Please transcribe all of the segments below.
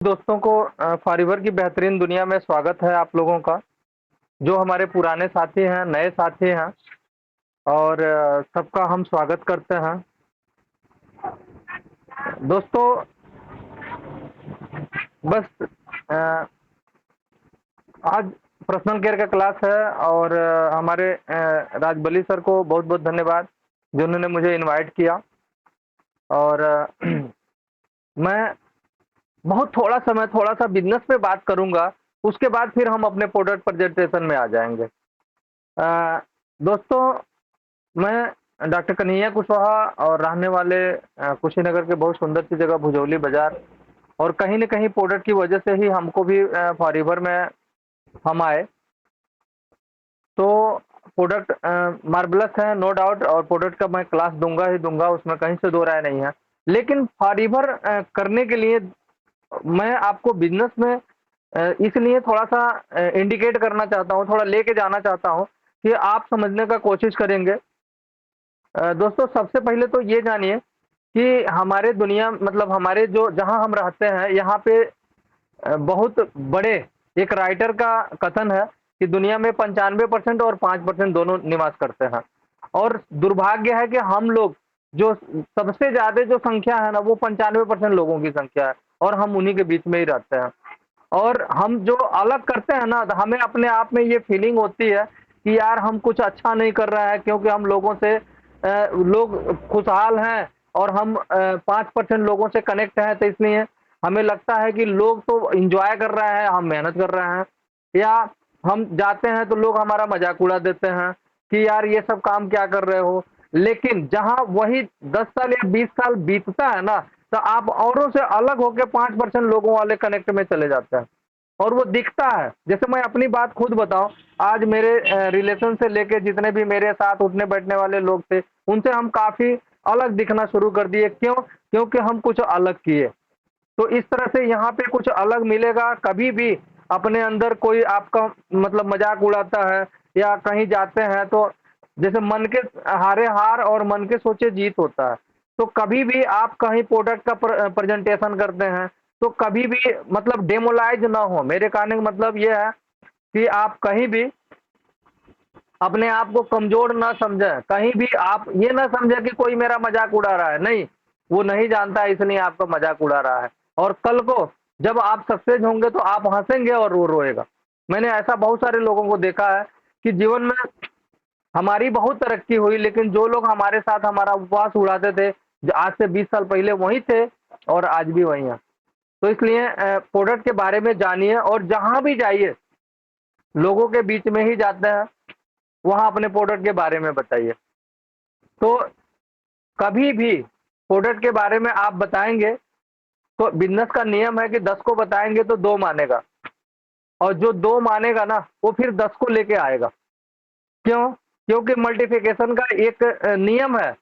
दोस्तों को फारिवर की बेहतरीन दुनिया में स्वागत है आप लोगों का। जो हमारे पुराने साथी हैं, नए साथी हैं और सबका हम स्वागत करते हैं। दोस्तों, बस आज पर्सनल केयर का क्लास है और हमारे राजबली सर को बहुत बहुत धन्यवाद जिन्होंने मुझे इनवाइट किया। और मैं बहुत थोड़ा सा बिजनेस पे बात करूंगा, उसके बाद फिर हम अपने प्रोडक्ट प्रेजेंटेशन में आ जाएंगे। दोस्तों, मैं डॉक्टर कन्हैया कुशवाहा और रहने वाले कुशीनगर के बहुत सुंदर सी जगह भुजौली बाजार, और कहीं न कहीं प्रोडक्ट की वजह से ही हमको भी फॉरएवर में हम आए। तो प्रोडक्ट मार्वलस है, नो डाउट, और प्रोडक्ट का मैं क्लास दूंगा ही दूंगा, उसमें कहीं से दो राय नहीं है। लेकिन फॉरएवर करने के लिए मैं आपको बिजनेस में इसलिए थोड़ा सा इंडिकेट करना चाहता हूँ, थोड़ा लेके जाना चाहता हूँ कि आप समझने का कोशिश करेंगे। दोस्तों, सबसे पहले तो ये जानिए कि हमारे दुनिया मतलब हमारे जो जहाँ हम रहते हैं यहाँ पे बहुत बड़े एक राइटर का कथन है कि दुनिया में 95% और 5% दोनों निवास करते हैं। और दुर्भाग्य है कि हम लोग जो सबसे ज्यादा जो संख्या है ना, वो 95% लोगों की संख्या है और हम उन्हीं के बीच में ही रहते हैं। और हम जो अलग करते हैं ना, हमें अपने आप में ये फीलिंग होती है कि यार हम कुछ अच्छा नहीं कर रहा है, क्योंकि हम लोगों से लोग खुशहाल हैं और हम 5% लोगों से कनेक्ट हैं, तो इसलिए हमें लगता है कि लोग तो एंजॉय कर रहे हैं, हम मेहनत कर रहे हैं। या हम जाते हैं तो लोग हमारा मजाक उड़ा देते हैं कि यार ये सब काम क्या कर रहे हो। लेकिन जहां वही 10 साल या 20 साल बीतता है ना, तो आप औरों से अलग होकर 5% लोगों वाले कनेक्ट में चले जाते हैं और वो दिखता है। जैसे मैं अपनी बात खुद बताऊं, आज मेरे रिलेशन से लेके जितने भी मेरे साथ उठने बैठने वाले लोग थे, उनसे हम काफी अलग दिखना शुरू कर दिए। क्यों? क्योंकि हम कुछ अलग किए। तो इस तरह से यहाँ पे कुछ अलग मिलेगा। कभी भी अपने अंदर कोई आपका मतलब मजाक उड़ाता है या कहीं जाते हैं तो जैसे मन के हारे हार और मन के सोचे जीत होता है। तो कभी भी आप कहीं प्रोडक्ट का प्रेजेंटेशन करते हैं तो कभी भी मतलब डेमोलाइज ना हो। मेरे कहने का मतलब ये है कि आप कहीं भी अपने आप को कमजोर ना समझें, कहीं भी आप ये ना समझें कि कोई मेरा मजाक उड़ा रहा है। नहीं, वो नहीं जानता है इसलिए आपका मजाक उड़ा रहा है। और कल को जब आप सक्सेस होंगे तो आप हंसेंगे और वो रोएगा। मैंने ऐसा बहुत सारे लोगों को देखा है कि जीवन में हमारी बहुत तरक्की हुई, लेकिन जो लोग हमारे साथ हमारा उपवास उड़ाते थे, जो आज से 20 साल पहले वही थे और आज भी वही हैं। तो इसलिए प्रोडक्ट के बारे में जानिए और जहां भी जाइए लोगों के बीच में ही जाते हैं, वहां अपने प्रोडक्ट के बारे में बताइए। तो कभी भी प्रोडक्ट के बारे में आप बताएंगे तो बिजनेस का नियम है कि 10 को बताएंगे तो 2 मानेगा, और जो 2 मानेगा ना वो फिर 10 को लेके आएगा। क्यों? क्योंकि मल्टीप्लिकेशन का एक नियम है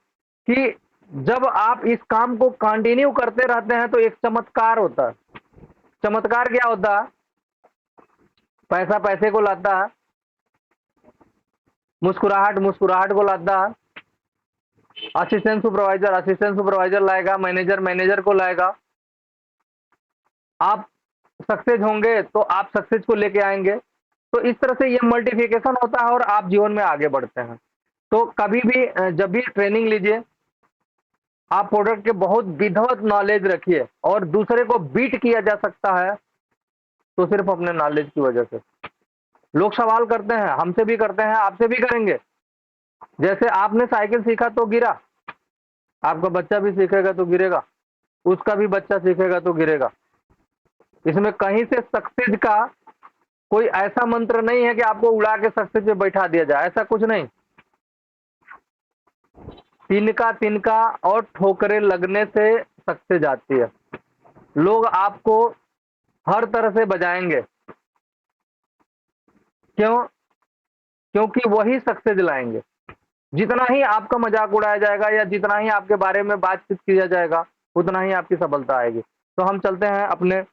कि जब आप इस काम को कंटिन्यू करते रहते हैं तो एक चमत्कार होता है। चमत्कार क्या होता है? पैसा पैसे को लाता है, मुस्कुराहट मुस्कुराहट को लाता है, असिस्टेंट सुपरवाइजर लाएगा, मैनेजर मैनेजर को लाएगा। आप सक्सेस होंगे तो आप सक्सेस को लेके आएंगे। तो इस तरह से ये मल्टीप्लिकेशन होता है और आप जीवन में आगे बढ़ते हैं। तो कभी भी जब भी ट्रेनिंग लीजिए, आप प्रोडक्ट के बहुत विधिवत नॉलेज रखिए। और दूसरे को बीट किया जा सकता है तो सिर्फ अपने नॉलेज की वजह से। लोग सवाल करते हैं, हमसे भी करते हैं, आपसे भी करेंगे। जैसे आपने साइकिल सीखा तो गिरा, आपका बच्चा भी सीखेगा तो गिरेगा, उसका भी बच्चा सीखेगा तो गिरेगा। इसमें कहीं से सक्सेस का कोई ऐसा मंत्र नहीं है कि आपको उड़ा के सक्सेस पे बैठा दिया जाए, ऐसा कुछ नहीं। तिनका तिनका और ठोकरें लगने से सक्सेस आती है। लोग आपको हर तरह से बजाएंगे। क्यों? क्योंकि वही सक्सेस लाएंगे। जितना ही आपका मजाक उड़ाया जाएगा या जितना ही आपके बारे में बातचीत किया जाएगा, उतना ही आपकी सफलता आएगी। तो हम चलते हैं अपने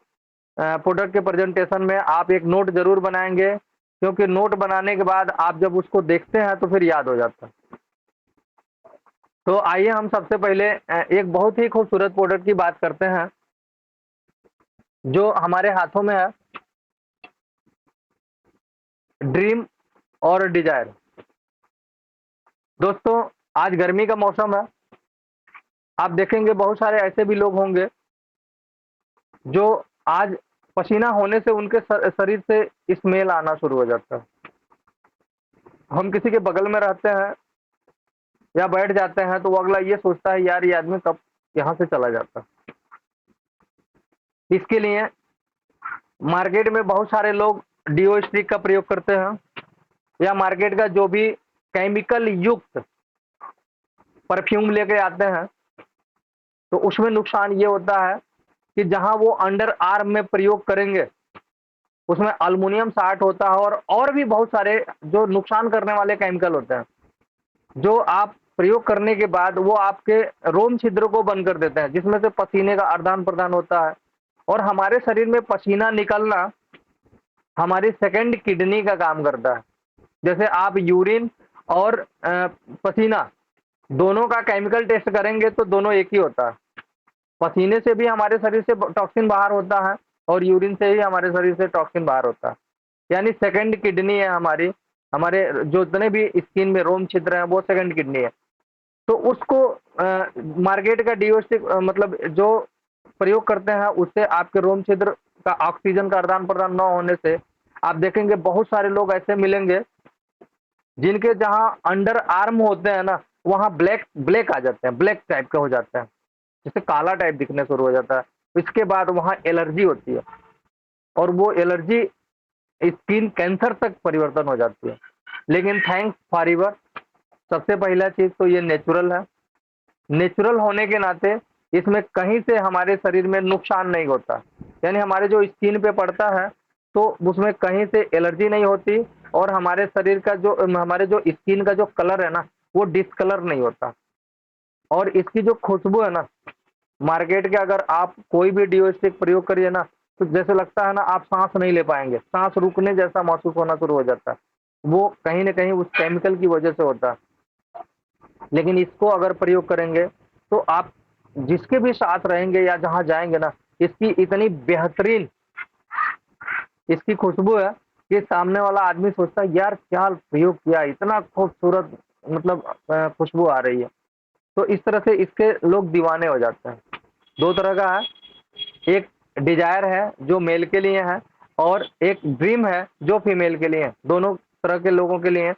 प्रोडक्ट के प्रेजेंटेशन में। आप एक नोट जरूर बनाएंगे, क्योंकि नोट बनाने के बाद आप जब उसको देखते हैं तो फिर याद हो जाता है। तो आइए हम सबसे पहले एक बहुत ही खूबसूरत प्रोडक्ट की बात करते हैं। जो हमारे हाथों में है, ड्रीम और डिजायर। दोस्तों, आज गर्मी का मौसम है। आप देखेंगे बहुत सारे ऐसे भी लोग होंगे जो आज पसीना होने से उनके शरीर से स्मेल आना शुरू हो जाता है। हम किसी के बगल में रहते हैं या बैठ जाते हैं तो वो अगला ये सोचता है, यार ये आदमी कब यहाँ से चला जाता। इसके लिए मार्केट में बहुत सारे लोग डिओ स्टिक का प्रयोग करते हैं, या मार्केट का जो भी केमिकल युक्त परफ्यूम लेके आते हैं। तो उसमें नुकसान ये होता है कि जहां वो अंडर आर्म में प्रयोग करेंगे उसमें अल्युमिनियम साल्ट होता है, और भी बहुत सारे जो नुकसान करने वाले केमिकल होते हैं, जो आप प्रयोग करने के बाद वो आपके रोम छिद्र को बंद कर देते हैं, जिसमें से पसीने का आदान प्रदान होता है। और हमारे शरीर में पसीना निकलना हमारी सेकंड किडनी का काम करता है। जैसे आप यूरिन और पसीना दोनों का केमिकल टेस्ट करेंगे तो दोनों एक ही होता है। पसीने से भी हमारे शरीर से टॉक्सिन बाहर होता है और यूरिन से ही हमारे शरीर से टॉक्सिन बाहर होता है। यानी सेकंड किडनी है हमारी, हमारे जो इतने भी स्किन में रोम छिद्र हैं वो सेकंड किडनी है। तो उसको मार्केट का डिओस्टिक मतलब जो प्रयोग करते हैं उससे आपके रोम छिद्र का ऑक्सीजन का आदान प्रदान न होने से आप देखेंगे बहुत सारे लोग ऐसे मिलेंगे जिनके जहां अंडर आर्म होते हैं ना, वहां ब्लैक ब्लैक आ जाते हैं, ब्लैक टाइप का हो जाता है, जैसे काला टाइप दिखने शुरू हो जाता है। इसके बाद वहां एलर्जी होती है और वो एलर्जी स्किन कैंसर तक परिवर्तन हो जाती है। लेकिन थैंक्स फॉरएवर, सबसे पहला चीज तो ये नेचुरल है। नेचुरल होने के नाते इसमें कहीं से हमारे शरीर में नुकसान नहीं होता, यानी हमारे जो स्किन पे पड़ता है तो उसमें कहीं से एलर्जी नहीं होती, और हमारे शरीर का जो हमारे जो स्किन का जो कलर है ना वो डिसकलर नहीं होता। और इसकी जो खुशबू है ना, मार्केट के अगर आप कोई भी डिओ स्टिक प्रयोग करिए ना तो जैसे लगता है ना आप सांस नहीं ले पाएंगे, सांस रुकने जैसा महसूस होना शुरू हो जाता है। वो कहीं ना कहीं उस केमिकल की वजह से होता है। लेकिन इसको अगर प्रयोग करेंगे तो आप जिसके भी साथ रहेंगे या जहां जाएंगे ना, इसकी इतनी बेहतरीन इसकी खुशबू है कि सामने वाला आदमी सोचता है यार क्या प्रयोग किया, इतना खूबसूरत मतलब खुशबू आ रही है। तो इस तरह से इसके लोग दीवाने हो जाते हैं। दो तरह का है, एक डिजायर है जो मेल के लिए है, और एक ड्रीम है जो फीमेल के लिए है। दोनों तरह के लोगों के लिए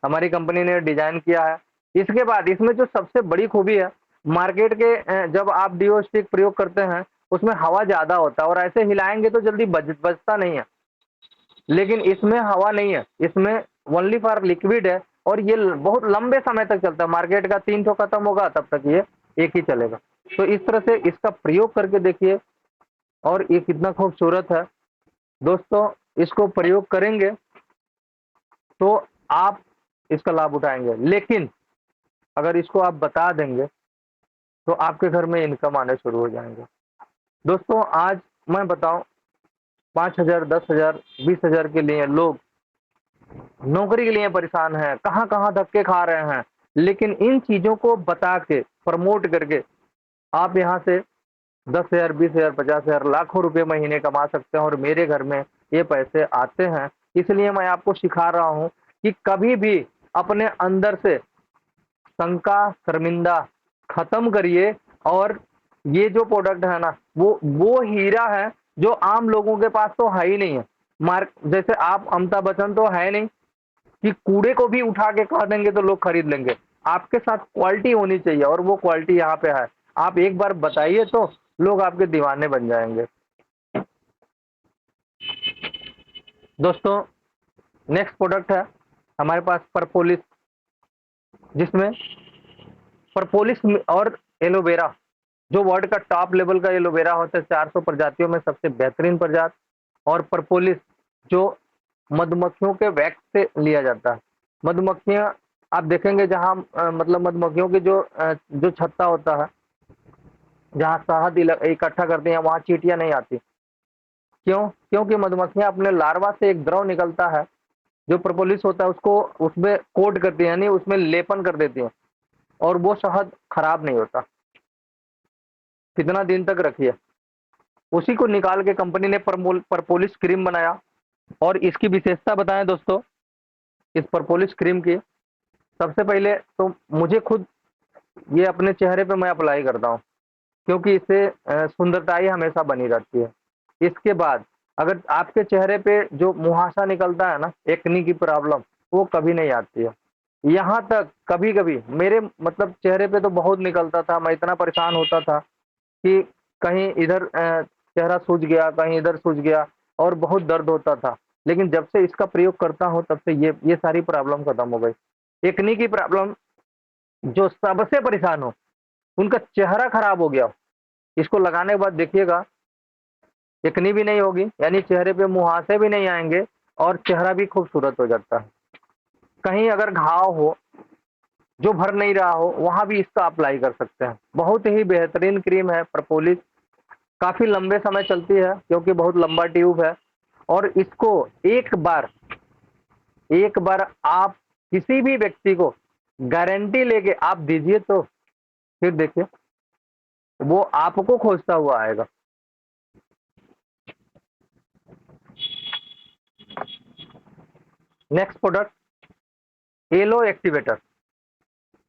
हमारी कंपनी ने डिजाइन किया है। इसके बाद इसमें जो सबसे बड़ी खूबी है, मार्केट के जब आप डिओ स्टिक प्रयोग करते हैं उसमें हवा ज्यादा होता है और ऐसे हिलाएंगे तो जल्दी बजता नहीं है। लेकिन इसमें हवा नहीं है, इसमें ओनली फॉर लिक्विड है, और ये बहुत लंबे समय तक चलता है। मार्केट का 3 ठो खत्म होगा तब तक ये एक ही चलेगा। तो इस तरह से इसका प्रयोग करके देखिए, और ये कितना खूबसूरत है। दोस्तों, इसको प्रयोग करेंगे तो आप इसका लाभ उठाएंगे, लेकिन अगर इसको आप बता देंगे तो आपके घर में इनकम आने शुरू हो जाएंगे। दोस्तों, आज मैं बताऊं, 5,000, 10,000, 20,000 के लिए लोग नौकरी के लिए परेशान हैं, कहाँ कहाँ धक्के खा रहे हैं। लेकिन इन चीजों को बता के प्रमोट करके आप यहाँ से 10,000, 20,000, 50,000, लाखों रुपए महीने कमा सकते हैं, और मेरे घर में ये पैसे आते हैं। इसलिए मैं आपको सिखा रहा हूँ कि कभी भी अपने अंदर से शंका, शर्मिंदा खत्म करिए। और ये जो प्रोडक्ट है ना वो हीरा है जो आम लोगों के पास तो है ही नहीं है। मार्क जैसे आप अमिताभ बच्चन तो है नहीं कि कूड़े को भी उठा के कह देंगे तो लोग खरीद लेंगे। आपके साथ क्वालिटी होनी चाहिए, और वो क्वालिटी यहाँ पे है। आप एक बार बताइए तो लोग आपके दीवाने बन जाएंगे। दोस्तों, नेक्स्ट प्रोडक्ट है हमारे पास परपोलिस, जिसमें परपोलिस और एलोवेरा, जो वर्ल्ड का टॉप लेवल का एलोवेरा होता है, 400 प्रजातियों में सबसे बेहतरीन प्रजाति, और परपोलिस जो मधुमक्खियों के वैक्स से लिया जाता है। मधुमक्खियां आप देखेंगे जहां मतलब मधुमक्खियों के जो छत्ता होता है, जहां शहद इकट्ठा करते हैं, वहां चींटियां नहीं आती। क्यों? क्योंकि मधुमक्खियां अपने लार्वा से एक द्रव निकलता है जो प्रोपोलिस होता है, उसको उसमें कोट करती है, यानी उसमें लेपन कर देती है, और वो शहद खराब नहीं होता। कितना दिन तक रखिए, उसी को निकाल के कंपनी ने परपोलिस क्रीम बनाया। और इसकी विशेषता बताएं दोस्तों, इस परपोलिस क्रीम की सबसे पहले तो मुझे खुद ये अपने चेहरे पे मैं अप्लाई करता हूँ, क्योंकि इससे सुंदरता ही हमेशा बनी रहती है। इसके बाद अगर आपके चेहरे पे जो मुहासा निकलता है ना, एक्नी की प्रॉब्लम, वो कभी नहीं आती है। यहाँ तक कभी-कभी मेरे मतलब चेहरे पे तो बहुत निकलता था, मैं इतना परेशान होता था कि कहीं इधर चेहरा सूज गया, कहीं इधर सूज गया और बहुत दर्द होता था। लेकिन जब से इसका प्रयोग करता हूँ तब से ये सारी प्रॉब्लम खत्म हो गई। एक्नी की प्रॉब्लम जो सबसे परेशान हो, उनका चेहरा खराब हो गया, इसको लगाने के बाद देखिएगा चिकनी भी नहीं होगी, यानी चेहरे पे मुहासे भी नहीं आएँगे और चेहरा भी खूबसूरत हो जाता है। कहीं अगर घाव हो, जो भर नहीं रहा हो, वहाँ भी इसका अप्लाई कर सकते हैं। बहुत ही बेहतरीन क्रीम है प्रोपोलिस, काफ़ी लंबे समय चलती है क्योंकि बहुत लंबा ट्यूब है। और इसको एक बार आप किसी भी व्यक्ति को गारंटी लेके आप दीजिए तो फिर देखिए, वो आपको खोजता हुआ आएगा। Next product aloe activator.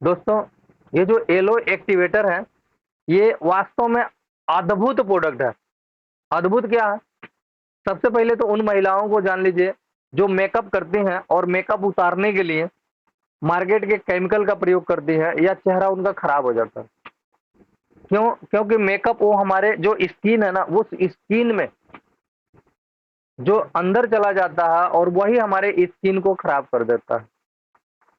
दोस्तों, ये जो एलो एक्टिवेटर है, ये वास्तव में अद्भुत प्रोडक्ट है। अद्भुत क्या है? सबसे पहले तो उन महिलाओं को जान लीजिए जो मेकअप करती हैं और मेकअप उतारने के लिए मार्केट के केमिकल का प्रयोग करती है या चेहरा उनका खराब हो जाता है। क्यों? क्योंकि मेकअप वो हमारे जो स्किन है ना, वो स्किन में जो अंदर चला जाता है और वही हमारे स्किन को खराब कर देता है।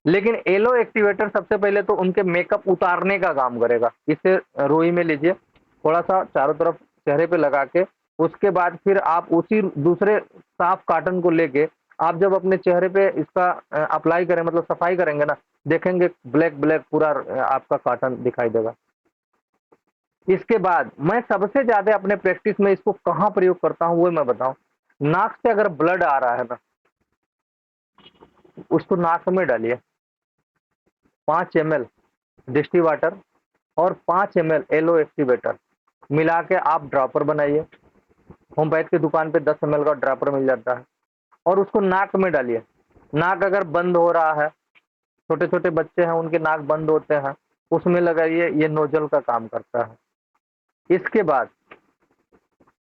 लेकिन एलो एक्टिवेटर सबसे पहले तो उनके मेकअप उतारने का काम करेगा। इसे रुई में लीजिए, थोड़ा-सा चारों तरफ चेहरे पे लगा के, उसके बाद फिर आप उसी दूसरे साफ कॉटन को लेके आप जब अपने चेहरे पे इसका अप्लाई करें मतलब सफाई करेंगे ना, देखेंगे ब्लैक ब्लैक पूरा आपका कॉटन दिखाई देगा। इसके बाद मैं सबसे ज़्यादा अपने प्रैक्टिस में इसको कहाँ प्रयोग करता हूँ, वो मैं बताऊँ। नाक से अगर ब्लड आ रहा है ना, उसको नाक में डालिए। 5 एमएल डिस्टिल वाटर और 5 एमएल एलो एक्टिवेटर मिला के आप ड्रॉपर बनाइए। होम्योपैथ की दुकान पे 10 एमएल का ड्रॉपर मिल जाता है और उसको नाक में डालिए। नाक अगर बंद हो रहा है, छोटे-छोटे बच्चे हैं उनके नाक बंद होते हैं, उसमें लगाइए, ये नोजल का काम करता है। इसके बाद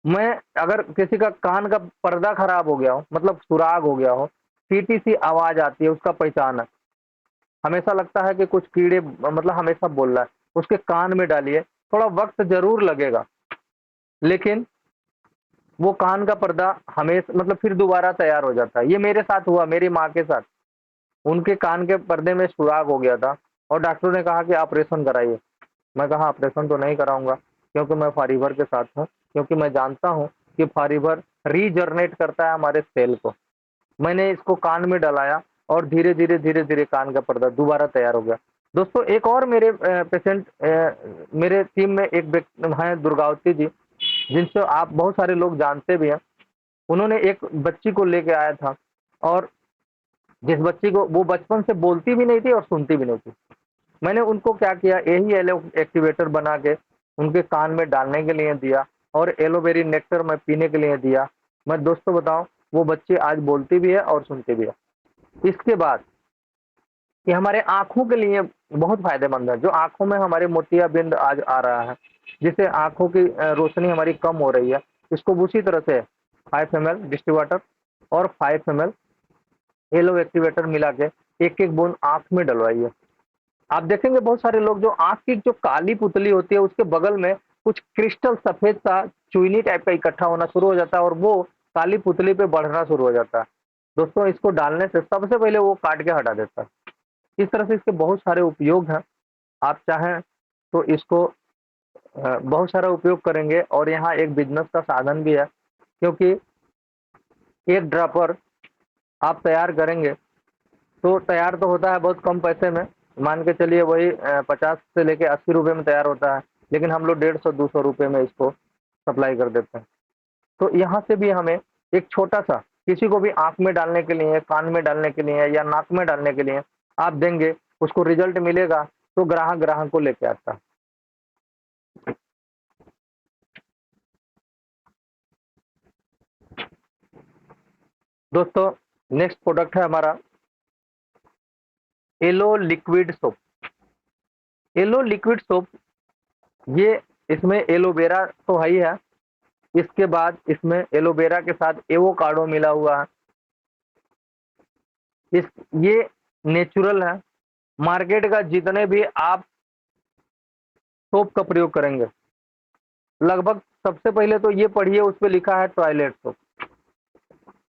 मैं अगर किसी का कान का पर्दा खराब हो गया हो, मतलब सुराग हो गया हो, सी-सी आवाज़ आती है, उसका पहचान है। हमेशा लगता है कि कुछ कीड़े मतलब हमेशा बोल रहा है, उसके कान में डालिए। थोड़ा वक़्त ज़रूर लगेगा, लेकिन वो कान का पर्दा मतलब फिर दोबारा तैयार हो जाता है। ये मेरे साथ हुआ, मेरी माँ के साथ। उनके कान के पर्दे में सुराग हो गया था और डॉक्टर ने कहा कि ऑपरेशन कराइए। मैं कहा ऑपरेशन तो नहीं कराऊँगा, क्योंकि मैं फाइबर के साथ हूँ, क्योंकि मैं जानता हूँ कि फाइबर रीजनरेट करता है हमारे सेल को। मैंने इसको कान में डलाया और धीरे-धीरे, धीरे-धीरे कान का पर्दा दोबारा तैयार हो गया। दोस्तों, एक और मेरे पेशेंट मेरे टीम में एक हैं दुर्गावती जी, जिनसे आप बहुत सारे लोग जानते भी हैं। उन्होंने एक बच्ची को लेके आया था और जिस बच्ची को वो बचपन से बोलती भी नहीं थी और सुनती भी नहीं थी। मैंने उनको क्या किया, यही एलो एक्टिवेटर बना के उनके कान में डालने के लिए दिया और एलोवेरी नेक्टर मैं पीने के लिए दिया। मैं दोस्तों बताऊँ, वो बच्ची आज बोलती भी है और सुनती भी है। इसके बाद ये हमारे आँखों के लिए बहुत फ़ायदेमंद है। जो आँखों में हमारे मोतियाबिंद आज आ रहा है, जिससे आँखों की रोशनी हमारी कम हो रही है, इसको उसी तरह से 5 एमएल डिस्टिल वाटर और 5 एमएल येलो एक्टिवेटर मिला के एक-एक बूंद आँख में डलवाइए। आप देखेंगे बहुत सारे लोग जो आँख की जो काली पुतली होती है, उसके बगल में कुछ क्रिस्टल सफ़ेद सा चुइनी टाइप का इकट्ठा होना शुरू हो जाता है और वो काली पुतली पे बढ़ना शुरू हो जाता है। दोस्तों, इसको डालने से सबसे पहले वो काट के हटा देता है। इस तरह से इसके बहुत सारे उपयोग हैं। आप चाहें तो इसको बहुत सारा उपयोग करेंगे और यहाँ एक बिज़नेस का साधन भी है, क्योंकि एक ड्रॉपर आप तैयार करेंगे, तो तैयार तो होता है बहुत कम पैसे में, मान के चलिए वही 50 से लेके 80 रुपए में तैयार होता है, लेकिन हम लोग 150-200 रुपए में इसको सप्लाई कर देते हैं। तो यहाँ से भी हमें एक छोटा-सा किसी को भी आँख में डालने के लिए, कान में डालने के लिए या नाक में डालने के लिए आप देंगे, उसको रिज़ल्ट मिलेगा, तो ग्राहक को लेके आता है। दोस्तों नेक्स्ट प्रोडक्ट है हमारा aloe liquid soap. Aloe liquid soap, ये इसमें एलोवेरा तो है ही है, इसके बाद इसमें एलोवेरा के साथ एवोकाडो मिला हुआ है। इस ये नेचुरल है। मार्केट का जितने भी आप सोप का प्रयोग करेंगे, लगभग सबसे पहले तो ये पढ़िए, उस पे लिखा है टॉयलेट सोप।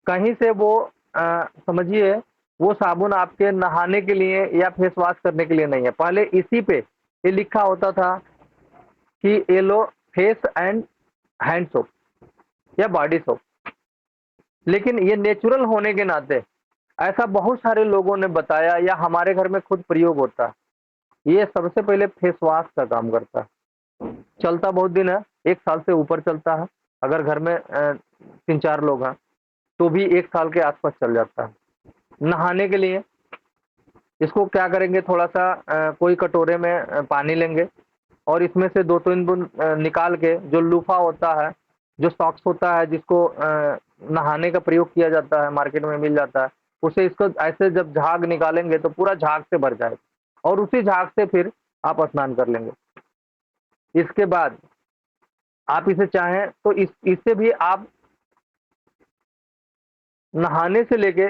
कहीं से वो समझिए वो साबुन आपके नहाने के लिए या फेस वॉश करने के लिए नहीं है। पहले इसी पे ये लिखा होता था कि ये लो फेस एंड हैंड सोप या बॉडी सोप। लेकिन ये नेचुरल होने के नाते ऐसा बहुत सारे लोगों ने बताया या हमारे घर में खुद प्रयोग होता है। ये सबसे पहले फेस वॉश का काम करता है। चलता बहुत दिन है, 1 साल से ऊपर चलता है। अगर घर में 3-4 लोग हैं तो भी 1 साल के आसपास चल जाता है। नहाने के लिए इसको क्या करेंगे, थोड़ा सा कोई कटोरे में पानी लेंगे और इसमें से 2-3 बूंद निकाल के, जो लूफा होता है, जो सॉक्स होता है जिसको नहाने का प्रयोग किया जाता है, मार्केट में मिल जाता है, उसे इसको ऐसे जब झाग निकालेंगे तो पूरा झाग से भर जाएगा और उसी झाग से फिर आप स्नान कर लेंगे। इसके बाद आप इसे चाहें तो इससे भी आप नहाने से लेके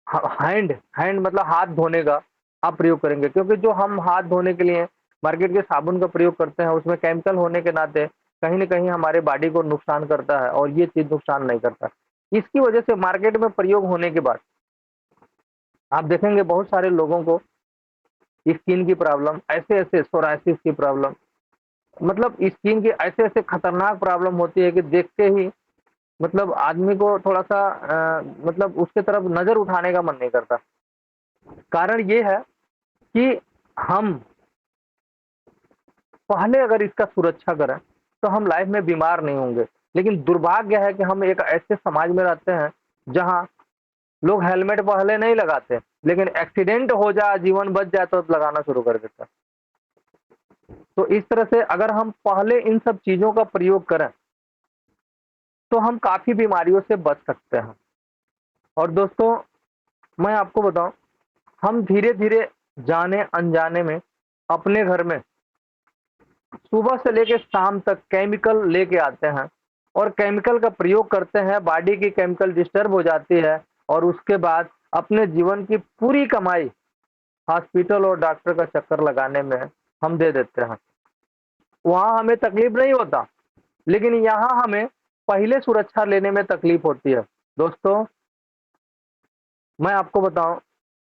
हैंड हैंड मतलब हाथ धोने का आप प्रयोग करेंगे, क्योंकि जो हम हाथ धोने के लिए मार्केट के साबुन का प्रयोग करते हैं उसमें केमिकल होने के नाते कहीं न कहीं हमारे बॉडी को नुकसान करता है और ये चीज़ नुकसान नहीं करता। इसकी वजह से मार्केट में प्रयोग होने के बाद आप देखेंगे बहुत सारे लोगों को स्किन की प्रॉब्लम, ऐसे-ऐसे सोरायसिस की प्रॉब्लम, मतलब स्किन की ऐसे-ऐसे खतरनाक प्रॉब्लम होती है कि देखते ही मतलब आदमी को थोड़ा-सा मतलब उसके तरफ नज़र उठाने का मन नहीं करता। कारण ये है कि हम पहले अगर इसका सुरक्षा करें, तो हम लाइफ में बीमार नहीं होंगे। लेकिन दुर्भाग्य है कि हम एक ऐसे समाज में रहते हैं, जहाँ लोग हेलमेट पहले नहीं लगाते, लेकिन एक्सीडेंट हो जाए, जीवन बच जाए तो लगाना शुरू कर देते हैं। तो इस तरह से अगर हम पहले इन सब चीज़ों का प्रयोग करें, तो हम काफ़ी बीमारियों से बच सकते हैं। और दोस्तों, मैं आपको बताऊँ, हम धीरे-धीरे जाने-अनजाने में अपने घर में सुबह से लेके शाम तक केमिकल लेके आते हैं और केमिकल का प्रयोग करते हैं, बॉडी की केमिकल डिस्टर्ब हो जाती है और उसके बाद अपने जीवन की पूरी कमाई हॉस्पिटल और डॉक्टर का चक्कर लगाने में हम दे देते हैं। वहाँ हमें तकलीफ नहीं होता, लेकिन यहाँ हमें पहले सुरक्षा लेने में तकलीफ होती है। दोस्तों, मैं आपको बताऊँ,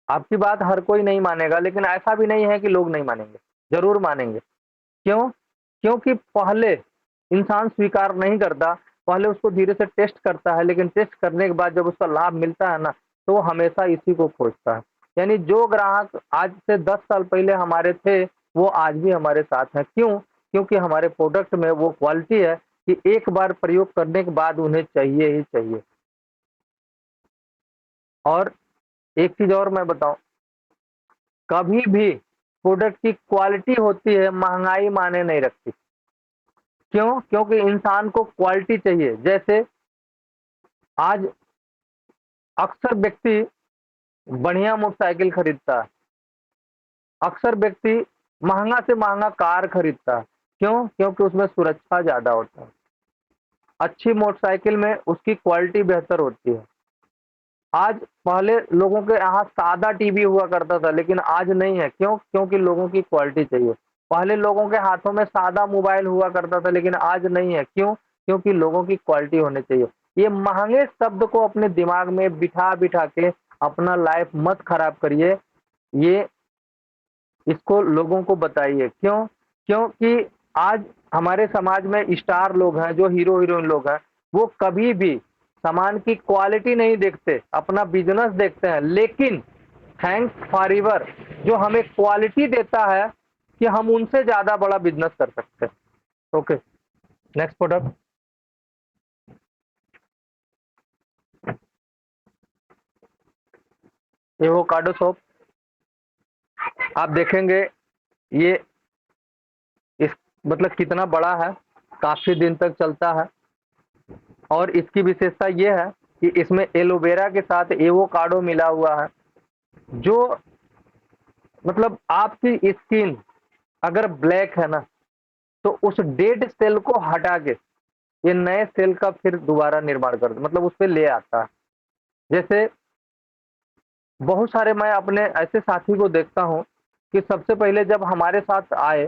आपकी बात हर कोई नहीं मानेगा, लेकिन ऐसा भी नहीं है कि लोग नहीं मानेंगे, ज़रूर मानेंगे। क्यों? क्योंकि पहले इंसान स्वीकार नहीं करता, पहले उसको धीरे से टेस्ट करता है, लेकिन टेस्ट करने के बाद जब उसका लाभ मिलता है ना, तो वो हमेशा इसी को खोजता है। यानी जो ग्राहक आज से 10 साल पहले हमारे थे, वो आज भी हमारे साथ हैं। क्यों? क्योंकि हमारे प्रोडक्ट में वो क्वालिटी है कि एक बार प्रयोग करने के बाद उन्हें चाहिए ही चाहिए। और एक चीज़ और मैं बताऊँ, कभी भी प्रोडक्ट की क्वालिटी होती है, महँगाई मायने नहीं रखती। क्यों? क्योंकि इंसान को क्वालिटी चाहिए। जैसे आज अक्सर व्यक्ति बढ़िया मोटरसाइकिल खरीदता है, अक्सर व्यक्ति महँगा से महँगा कार खरीदता है। क्यों? क्योंकि उसमें सुरक्षा ज़्यादा होता है। अच्छी मोटरसाइकिल में उसकी क्वालिटी बेहतर होती है। आज पहले लोगों के यहाँ सादा टीवी हुआ करता था, लेकिन आज नहीं है। क्यों? क्योंकि लोगों की क्वालिटी चाहिए। पहले लोगों के हाथों में सादा मोबाइल हुआ करता था, लेकिन आज नहीं है। क्यों? क्योंकि लोगों की क्वालिटी होनी चाहिए। ये महँगे शब्द को अपने दिमाग में बिठा-बिठा के अपना लाइफ मत खराब करिए। ये इसको लोगों को बताइए। क्यों? क्योंकि आज हमारे समाज में स्टार लोग हैं, जो हीरो-हीरोइन लोग हैं, वो कभी भी सामान की क्वालिटी नहीं देखते, अपना बिज़नेस देखते हैं। लेकिन थैंक्स फॉरएवर जो हमें क्वालिटी देता है कि हम उनसे ज़्यादा बड़ा बिज़नेस कर सकते हैं। Okay, next product. Avocado soap. आप देखेंगे ये इस मतलब कितना बड़ा है, काफ़ी दिन तक चलता है और इसकी विशेषता ये है कि इसमें एलोवेरा के साथ एवोकाडो मिला हुआ है, जो मतलब आपकी स्किन अगर ब्लैक है ना, तो उस डेड सेल को हटा के ये नए सेल का फिर दोबारा निर्माण कर मतलब उस पे ले आता है। जैसे बहुत सारे मैं अपने ऐसे साथी को देखता हूँ कि सबसे पहले जब हमारे साथ आए,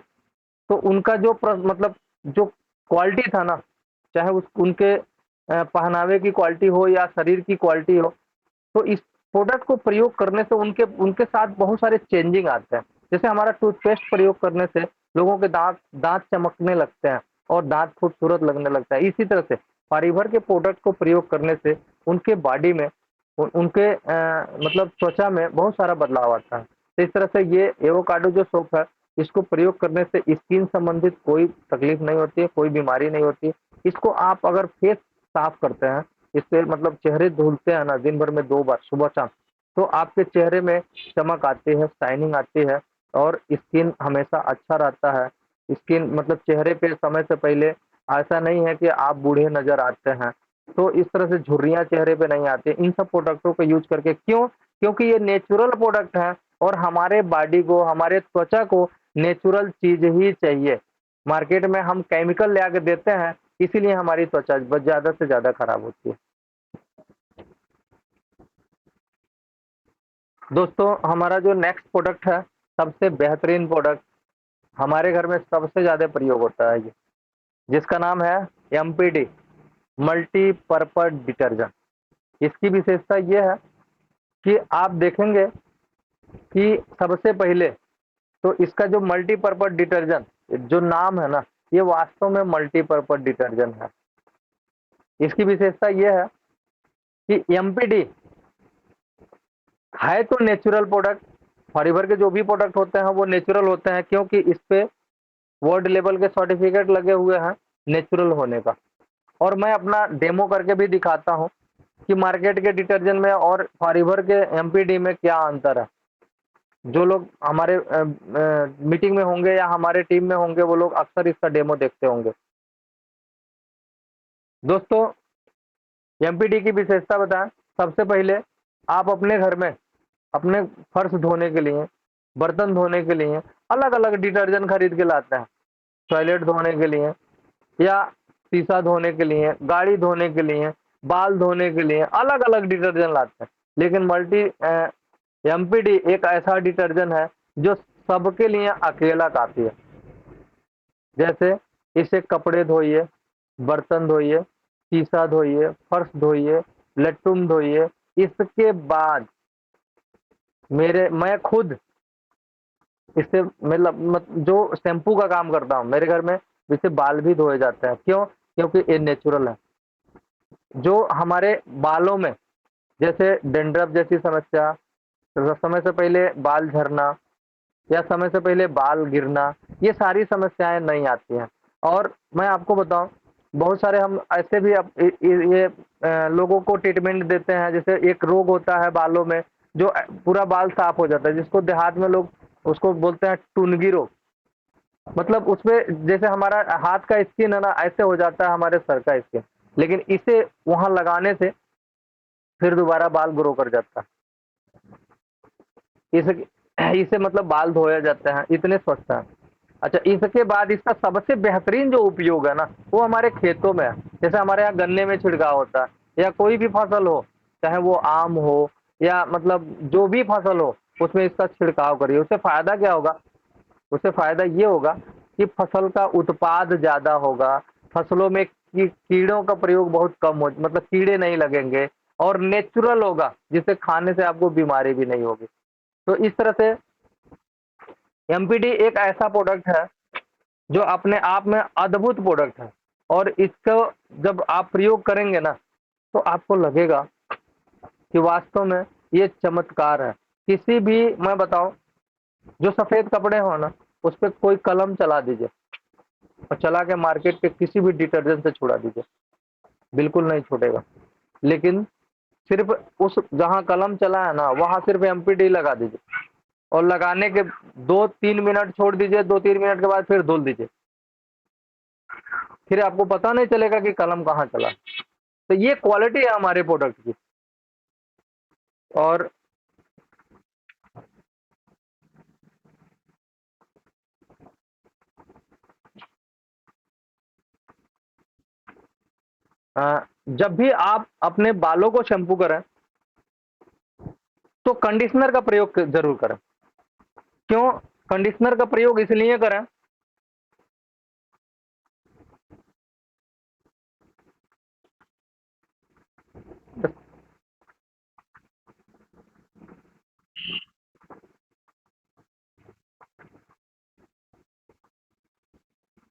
तो उनका जो मतलब जो क्वालिटी था ना, चाहे उस उनके पहनावे की क्वालिटी हो या शरीर की क्वालिटी हो, तो इस प्रोडक्ट को प्रयोग करने से उनके उनके साथ बहुत सारे चेंजिंग आते हैं। जैसे हमारा टूथपेस्ट प्रयोग करने से लोगों के दांत दांत चमकने लगते हैं और दांत खूबसूरत लगने लगता है। इसी तरह से फाइबर के प्रोडक्ट को प्रयोग करने से उनके बॉडी में उनके मतलब त्वचा में बहुत सारा बदलाव आता है। तो इस तरह से ये एवोकाडो जो सोप है, इसको प्रयोग करने से स्किन संबंधित कोई तकलीफ नहीं होती है, कोई बीमारी नहीं होती है। इसको आप अगर फेस साफ करते हैं, इससे मतलब चेहरे धुलते हैं ना दिन भर में 2 बार सुबह शाम, तो आपके चेहरे में चमक आती है, शाइनिंग आती है और स्किन हमेशा अच्छा रहता है। स्किन मतलब चेहरे पे समय से पहले ऐसा नहीं है कि आप बूढ़े नज़र आते हैं, तो इस तरह से झुर्रियाँ चेहरे पे नहीं आती। इन सब प्रोडक्टों को यूज़ करके क्यों? क्योंकि ये नेचुरल प्रोडक्ट हैं और हमारे बॉडी को, हमारे त्वचा को नेचुरल चीज़ ही चाहिए। मार्केट में हम केमिकल ले आके देते हैं, इसीलिए हमारी त्वचा ब ज़्यादा से ज़्यादा खराब होती है। दोस्तों, हमारा जो नेक्स्ट प्रोडक्ट है, सबसे बेहतरीन प्रोडक्ट, हमारे घर में सबसे ज़्यादा प्रयोग होता है ये, जिसका नाम है एमपीडी, मल्टीपर्पज़ डिटर्जेंट। इसकी विशेषता ये है कि आप देखेंगे कि सबसे पहले तो इसका जो मल्टीपर्पज़ डिटर्जेंट जो नाम है ना, ये वास्तव में मल्टीपर्पज़ डिटर्जेंट है। इसकी विशेषता ये है कि एमपीडी है तो नेचुरल प्रोडक्ट, फाइबर के जो भी प्रोडक्ट होते हैं वो नेचुरल होते हैं, क्योंकि इस पे वर्ल्ड लेवल के सर्टिफिकेट लगे हुए हैं नेचुरल होने का। और मैं अपना डेमो करके भी दिखाता हूँ कि मार्केट के डिटर्जेंट में और फाइबर के एमपीडी में क्या अंतर है। जो लोग हमारे मीटिंग में होंगे या हमारे टीम में होंगे, वो लोग अक्सर इसका डेमो देखते होंगे। दोस्तों, एमपीडी की विशेषता बताएं। सबसे पहले आप अपने घर में अपने फर्श धोने के लिए, बर्तन धोने के लिए अलग अलग डिटर्जेंट खरीद के लाते हैं। टॉयलेट धोने के लिए या शीशा धोने के लिए, गाड़ी धोने के लिए, बाल धोने के लिए अलग अलग डिटर्जेंट लाते हैं। लेकिन मल्टी एमपीडी एक ऐसा डिटर्जेंट है जो सबके लिए अकेला काफी है। जैसे इसे कपड़े धोइए, बर्तन धोइए, शीशा धोइए, फर्श धोइए, लेटरूम धोइए। इसके बाद मैं खुद इससे मतलब जो शैम्पू का काम करता हूँ, मेरे घर में इससे बाल भी धोए जाते हैं। क्यों? क्योंकि ये नेचुरल है। जो हमारे बालों में जैसे डैंड्रफ जैसी समस्या, समय से पहले बाल झड़ना या समय से पहले बाल गिरना, ये सारी समस्याएं नहीं आती हैं। और मैं आपको बताऊं, बहुत सारे हम ऐसे भी ये लोगों को ट्रीटमेंट देते हैं। जैसे एक रोग होता है बालों में, जो पूरा बाल साफ हो जाता है, जिसको देहात में लोग उसको बोलते हैं टुनगी रोग। मतलब उसमें जैसे हमारा हाथ का स्किन है ना, ऐसे हो जाता है हमारे सर का स्किन, लेकिन इसे वहां लगाने से फिर दोबारा बाल ग्रो कर जाता है। इसे मतलब बाल धोया जाता है, इतने स्वच्छ है। अच्छा, इसके बाद इसका सबसे बेहतरीन जो उपयोग है ना, वो हमारे खेतों में है। जैसे हमारे यहाँ गन्ने में छिड़काव होता है या कोई भी फसल हो, चाहे वो आम हो या मतलब जो भी फसल हो, उसमें इसका छिड़काव करिए। उससे फायदा क्या होगा? उससे फायदा ये होगा कि फसल का उत्पाद ज्यादा होगा, फसलों में कीड़ों का प्रयोग बहुत कम हो, मतलब कीड़े नहीं लगेंगे और नेचुरल होगा, जिसे खाने से आपको बीमारी भी नहीं होगी। तो इस तरह से एमपीडी एक ऐसा प्रोडक्ट है जो अपने आप में अद्भुत प्रोडक्ट है। और इसको जब आप प्रयोग करेंगे ना, तो आपको लगेगा कि वास्तव में ये चमत्कार है। किसी भी, मैं बताऊं, जो सफेद कपड़े हो ना, उस पर कोई कलम चला दीजिए और चला के मार्केट के किसी भी डिटर्जेंट से छुड़ा दीजिए, बिल्कुल नहीं छूटेगा। लेकिन सिर्फ उस जहां कलम चला है ना, वहां सिर्फ एमपीडी लगा दीजिए और लगाने के 2-3 मिनट छोड़ दीजिए। 2-3 मिनट के बाद फिर धुल दीजिए, फिर आपको पता नहीं चलेगा कि कलम कहाँ चला। तो ये क्वालिटी है हमारे प्रोडक्ट की। और जब भी आप अपने बालों को शैम्पू करें, तो कंडीशनर का प्रयोग ज़रूर करें। क्यों कंडीशनर का प्रयोग इसलिए करें।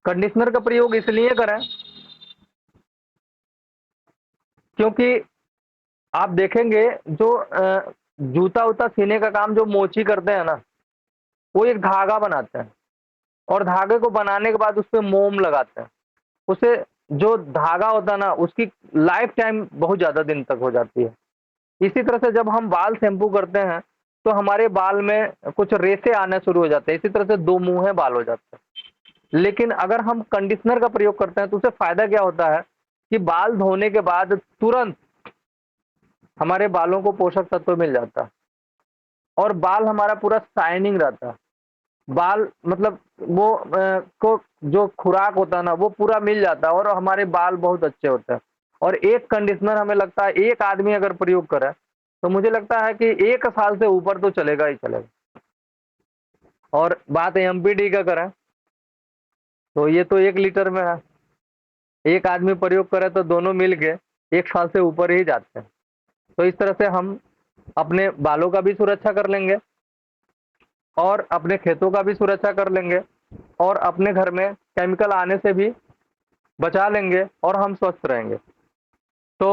कंडीशनर का प्रयोग इसलिए करें क्योंकि आप देखेंगे जो जूता-वूता सीने का काम जो मोची करते हैं ना, वो एक धागा बनाते हैं और धागे को बनाने के बाद उसपे मोम लगाते हैं। उसे जो धागा होता है ना, उसकी लाइफ टाइम बहुत ज़्यादा दिन तक हो जाती है। इसी तरह से जब हम बाल शैम्पू करते हैं, तो हमारे बाल में कुछ रेशे आने शुरू हो जाते हैं। इसी तरह से दो मुँहे बाल हो जाते हैं। लेकिन अगर हम कंडीशनर का प्रयोग करते हैं, तो उससे फ़ायदा क्या होता है कि बाल धोने के बाद तुरंत हमारे बालों को पोषक तत्व मिल जाता है और बाल हमारा पूरा शाइनिंग रहता है। बाल मतलब वो को जो खुराक होता है ना, वो पूरा मिल जाता है और हमारे बाल बहुत अच्छे होते हैं। और एक कंडीशनर हमें लगता है एक आदमी अगर प्रयोग करे, तो मुझे लगता है कि 1 साल से ऊपर तो चलेगा ही चलेगा। और बात एमपीडी का करें, तो ये तो 1 लीटर में है। एक आदमी प्रयोग करे तो दोनों मिल के 1 साल से ऊपर ही जाते हैं। तो इस तरह से हम अपने बालों का भी सुरक्षा कर लेंगे और अपने खेतों का भी सुरक्षा कर लेंगे और अपने घर में केमिकल आने से भी बचा लेंगे और हम स्वस्थ रहेंगे। तो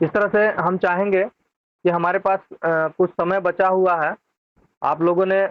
इस तरह से हम चाहेंगे कि हमारे पास कुछ समय बचा हुआ है। आप लोगों ने